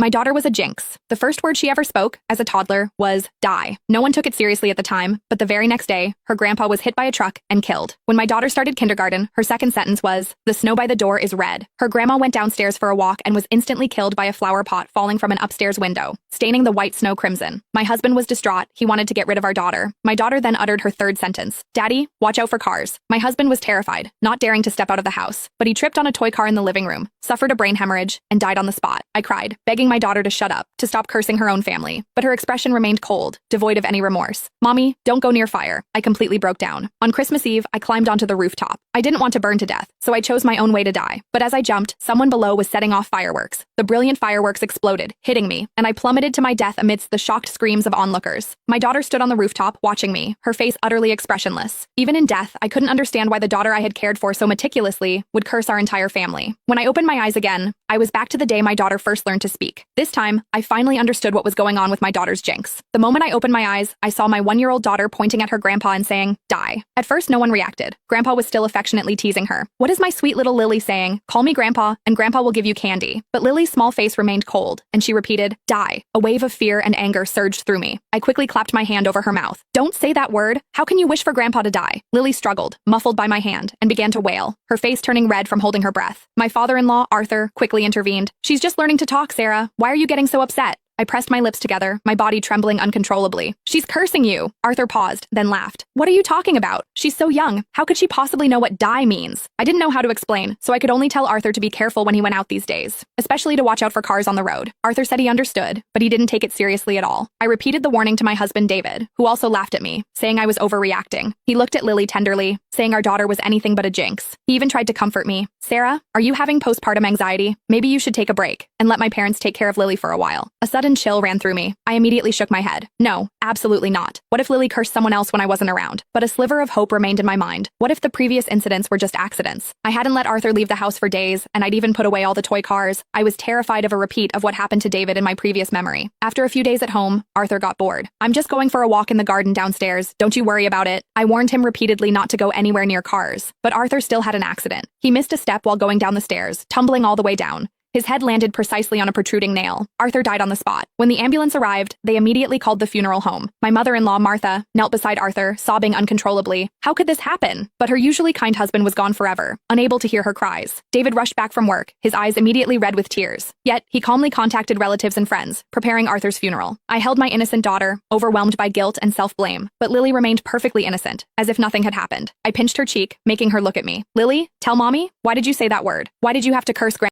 My daughter was a jinx. The first word she ever spoke, as a toddler, was die. No one took it seriously at the time, but the very next day, her grandpa was hit by a truck and killed. When my daughter started kindergarten, her second sentence was, "The snow by the door is red." Her grandma went downstairs for a walk and was instantly killed by a flower pot falling from an upstairs window, staining the white snow crimson. My husband was distraught. He wanted to get rid of our daughter. My daughter then uttered her third sentence, "Daddy, watch out for cars." My husband was terrified, not daring to step out of the house, but he tripped on a toy car in the living room, suffered a brain hemorrhage, and died on the spot. I cried, begging my daughter to shut up, to stop cursing her own family, but her expression remained cold, devoid of any remorse. "Mommy, don't go near fire." I completely broke down. On Christmas Eve, I climbed onto the rooftop. I didn't want to burn to death, so I chose my own way to die. But as I jumped, someone below was setting off fireworks. The brilliant fireworks exploded, hitting me, and I plummeted to my death amidst the shocked screams of onlookers. My daughter stood on the rooftop, watching me, her face utterly expressionless. Even in death, I couldn't understand why the daughter I had cared for so meticulously would curse our entire family. When I opened my eyes again, I was back to the day my daughter first learned to speak. This time, I finally understood what was going on with my daughter's jinx. The moment I opened my eyes, I saw my 1-year-old daughter pointing at her grandpa and saying, "Die." At first, no one reacted. Grandpa was still affectionately teasing her. "What is my sweet little Lily saying? Call me Grandpa, and Grandpa will give you candy." But Lily's small face remained cold, and she repeated, "Die." A wave of fear and anger surged through me. I quickly clapped my hand over her mouth. "Don't say that word. How can you wish for Grandpa to die?" Lily struggled, muffled by my hand, and began to wail, her face turning red from holding her breath. My father-in-law, Arthur, quickly intervened. "She's just learning to talk, Sarah. Why are you getting so upset?" I pressed my lips together, my body trembling uncontrollably. "She's cursing you." Arthur paused, then laughed. "What are you talking about? She's so young. How could she possibly know what die means?" I didn't know how to explain, so I could only tell Arthur to be careful when he went out these days, especially to watch out for cars on the road. Arthur said he understood, but he didn't take it seriously at all. I repeated the warning to my husband, David, who also laughed at me, saying I was overreacting. He looked at Lily tenderly, saying our daughter was anything but a jinx. He even tried to comfort me. "Sarah, are you having postpartum anxiety? Maybe you should take a break and let my parents take care of Lily for a while." A sudden chill ran through me. I immediately shook my head. No, absolutely not. What if Lily cursed someone else when I wasn't around? But a sliver of hope remained in my mind. What if the previous incidents were just accidents? I hadn't let Arthur leave the house for days, and I'd even put away all the toy cars. I was terrified of a repeat of what happened to David in my previous memory. After a few days at home, Arthur got bored. "I'm just going for a walk in the garden downstairs. Don't you worry about it." I warned him repeatedly not to go anywhere near cars. But Arthur still had an accident. He missed a step while going down the stairs, tumbling all the way down. His head landed precisely on a protruding nail. Arthur died on the spot. When the ambulance arrived, they immediately called the funeral home. My mother-in-law, Martha, knelt beside Arthur, sobbing uncontrollably. How could this happen? But her usually kind husband was gone forever, unable to hear her cries. David rushed back from work, his eyes immediately red with tears. Yet, he calmly contacted relatives and friends, preparing Arthur's funeral. I held my innocent daughter, overwhelmed by guilt and self-blame, but Lily remained perfectly innocent, as if nothing had happened. I pinched her cheek, making her look at me. "Lily, tell Mommy, why did you say that word? Why did you have to curse Grandma?"